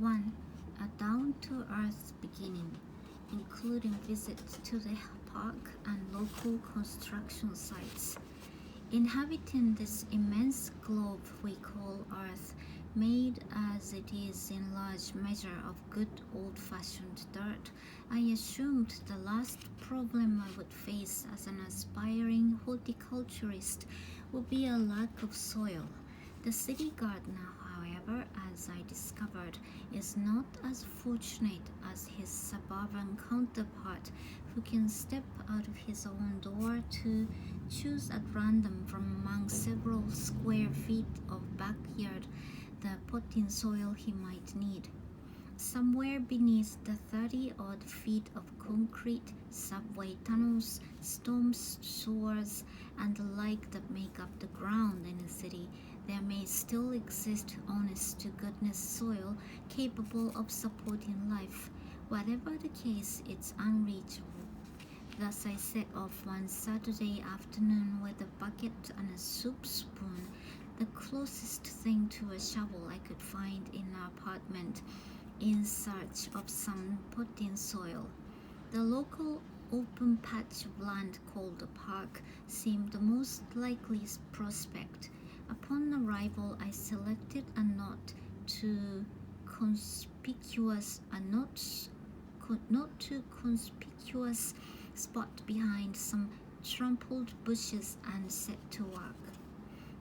1. A down-to-earth beginning, including visits to the park and local construction sites. Inhabiting this immense globe we call Earth, made as it is in large measure of good old-fashioned dirt, I assumed the last problem I would face as an aspiring horticulturist would be a lack of soil. The city gardener, however, as I discovered, is not as fortunate as his suburban counterpart, who can step out of his own door to choose at random from among several square feet of backyard the potting soil he might need. Somewhere beneath the 30-odd feet of concrete, subway tunnels, storm sewers, and the like that make up the ground in a city, there may still exist honest-to-goodness soil capable of supporting life. Whatever the case, it's unreachable. Thus I set off one Saturday afternoon with a bucket and a soup spoon, the closest thing to a shovel I could find in our apartment, in search of some potting soil. The local open patch of land called the park seemed the most likely prospect. Upon arrival, I selected a not too conspicuous spot behind some trampled bushes and set to work.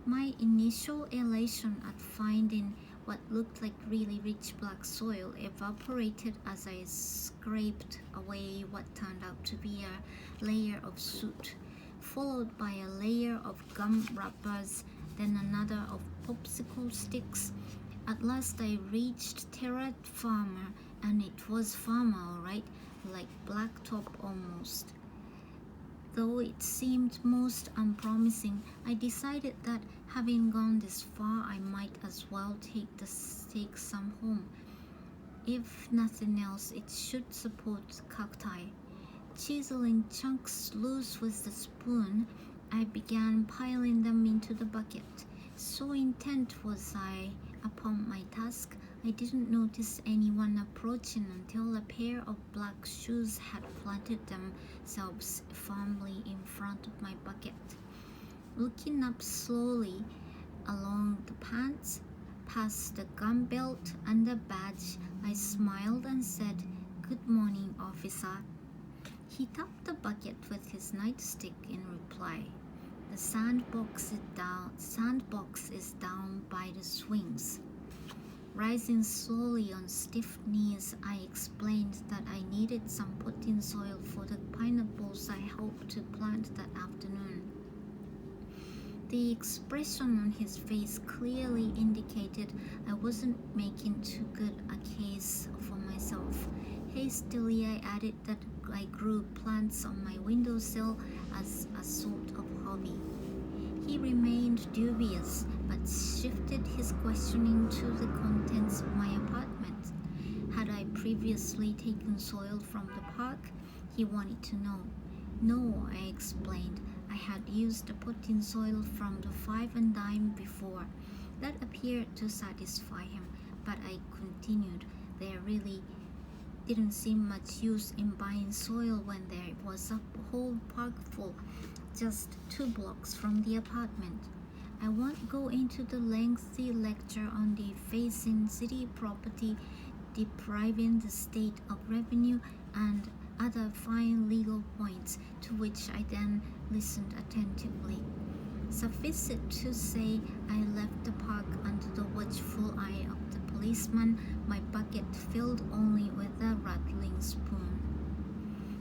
My initial elation at finding what looked like really rich black soil evaporated as I scraped away what turned out to be a layer of soot, followed by a layer of gum wrappers, then another of popsicle sticks. At last I reached terra firma, and it was firmer, all right, like blacktop almost. Though it seemed most unpromising, I decided that having gone this far, I might as well take some home. If nothing else, it should support cacti. Chiseling chunks loose with the spoon, I began piling them into the bucket. So intent was I upon my task, I didn't notice anyone approaching until a pair of black shoes had planted themselves firmly in front of my bucket. Looking up slowly along the pants, past the gun belt and the badge, I smiled and said, "Good morning, officer." He tapped the bucket with his nightstick in reply. The sandbox is down by the swings. Rising slowly on stiff knees, I explained that I needed some potting soil for the pineapples I hoped to plant that afternoon. The expression on his face clearly indicated I wasn't making too good a case for myself. Hastily I added that I grew plants on my windowsill as a sort of hobby. He remained dubious, but shifted his questioning to the contents of my apartment. Had I previously taken soil from the park? He wanted to know. No, I explained. I had used the potting soil from the Five and Dime before. That appeared to satisfy him, but I continued. There really didn't seem much use in buying soil when there was a whole park full, just 2 blocks from the apartment. I won't go into the lengthy lecture on defacing city property, depriving the state of revenue, and other fine legal points to which I then listened attentively. Suffice it to say, I left the park under the watchful eye of the policeman, my bucket filled only with a rattling spoon.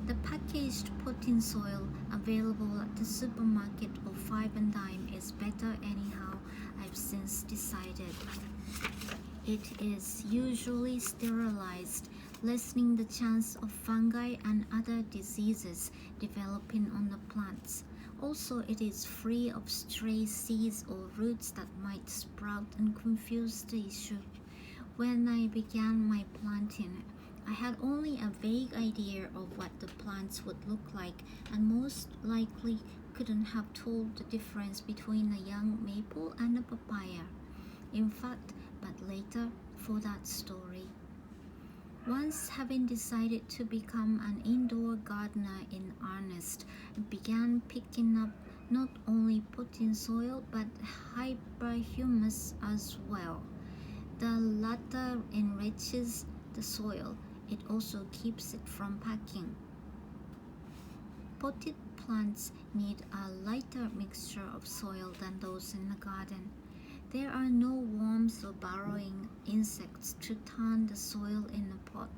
The packaged potting soil available at the supermarket or Five and Dime is better anyhow, I've since decided. It is usually sterilized, lessening the chance of fungi and other diseases developing on the plants. Also, it is free of stray seeds or roots that might sprout and confuse the issue. When I began my planting, I had only a vague idea of what the plants would look like, and most likely couldn't have told the difference between a young maple and a papaya. In fact, but later for that story. Once having decided to become an indoor gardener in earnest, I began picking up not only potting soil but hyperhumus as well. The latter enriches the soil. It also keeps it from packing. Potted plants need a lighter mixture of soil than those in the garden. There are no worms or burrowing insects to turn the soil in the pot.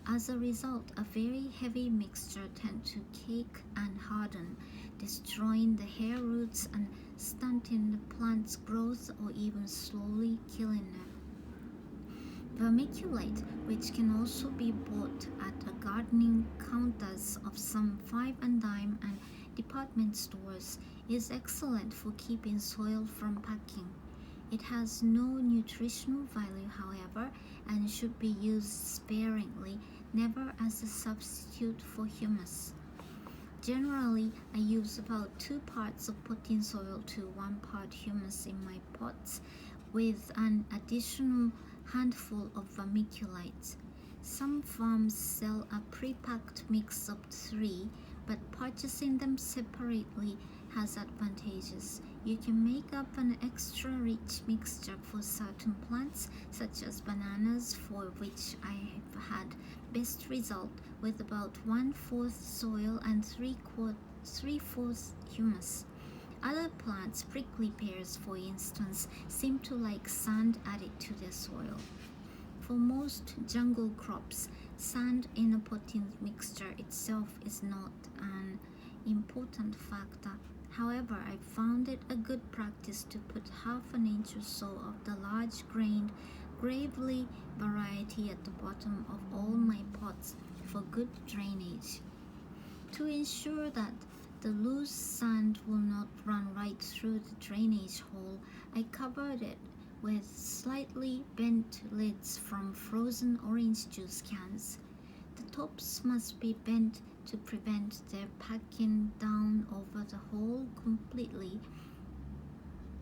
As a result, a very heavy mixture tends to cake and harden, destroying the hair roots and stunting the plant's growth or even slowly killing them. Vermiculite, which can also be bought at the gardening counters of some five and dime and department stores, is excellent for keeping soil from packing. It has no nutritional value, however, and should be used sparingly, never as a substitute for humus. Generally, I use about 2 parts of potting soil to 1 part humus in my pots, with an additional handful of vermiculite. Some farms sell a pre-packed mix of 3, but purchasing them separately has advantages. You can make up an extra rich mixture for certain plants, such as bananas, for which I have had best result with about 1/4 soil and 3/4 humus. Other plants, prickly pears for instance, seem to like sand added to their soil. For most jungle crops, sand in a potting mixture itself is not an important factor. However, I found it a good practice to put half an inch or so of the large-grained Gravely variety at the bottom of all my pots for good drainage. To ensure that the loose sand will not run right through the drainage hole, I covered it with slightly bent lids from frozen orange juice cans. The tops must be bent to prevent their packing down over the hole, completely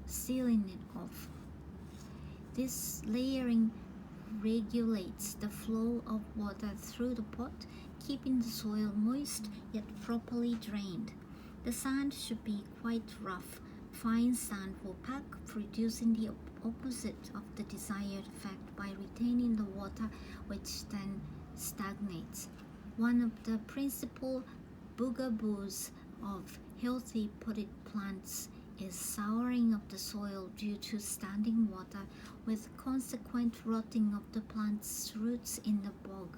sealing it off. This layering regulates the flow of water through the pot, keeping the soil moist yet properly drained. The sand should be quite rough. Fine sand will pack, producing the opposite of the desired effect by retaining the water, which then stagnates. One of the principal bugaboos of healthy potted plants is souring of the soil due to standing water, with consequent rotting of the plant's roots in the bog.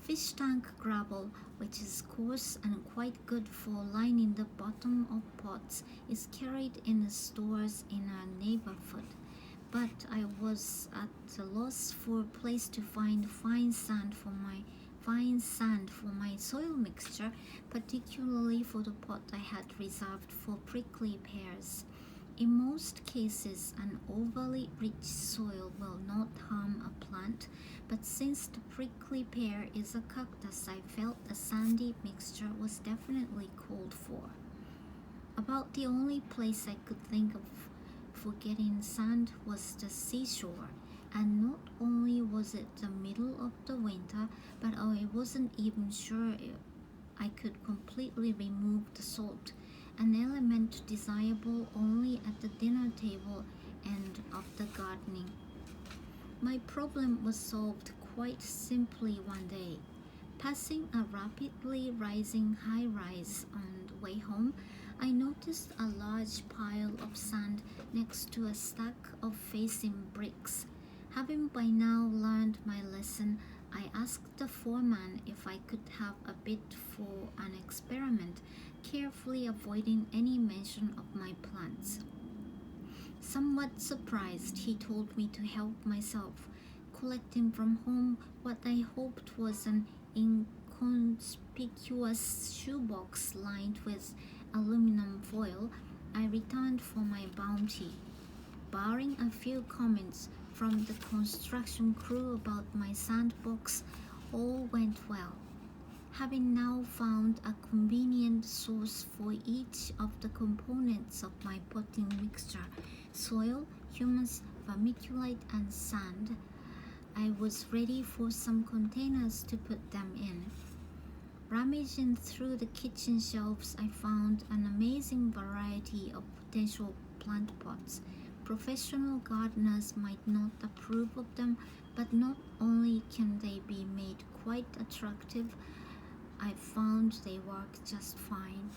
Fish tank gravel, which is coarse and quite good for lining the bottom of pots, is carried in the stores in our neighborhood, but I was at a loss for a place to find fine sand for my soil mixture, particularly for the pot I had reserved for prickly pears. In most cases, an overly rich soil will not harm a plant, but since the prickly pear is a cactus, I felt a sandy mixture was definitely called for. About the only place I could think of for getting sand was the seashore, and not only was it the middle of the winter, but I wasn't even sure I could completely remove the salt, an element desirable only at the dinner table end of the gardening. My problem was solved quite simply one day. Passing a rapidly rising high-rise on the way home, I noticed a large pile of sand next to a stack of facing bricks. Having by now learned my lesson, I asked the foreman if I could have a bit for an experiment, carefully avoiding any mention of my plants. Somewhat surprised, he told me to help myself, collecting from home what I hoped was an inconspicuous shoebox lined with aluminum foil. I returned for my bounty. Barring a few comments from the construction crew about my sandbox, all went well. Having now found a convenient source for each of the components of my potting mixture, soil, humus, vermiculite, and sand, I was ready for some containers to put them in. Rummaging through the kitchen shelves, I found an amazing variety of potential plant pots. Professional gardeners might not approve of them, but not only can they be made quite attractive, I found they work just fine.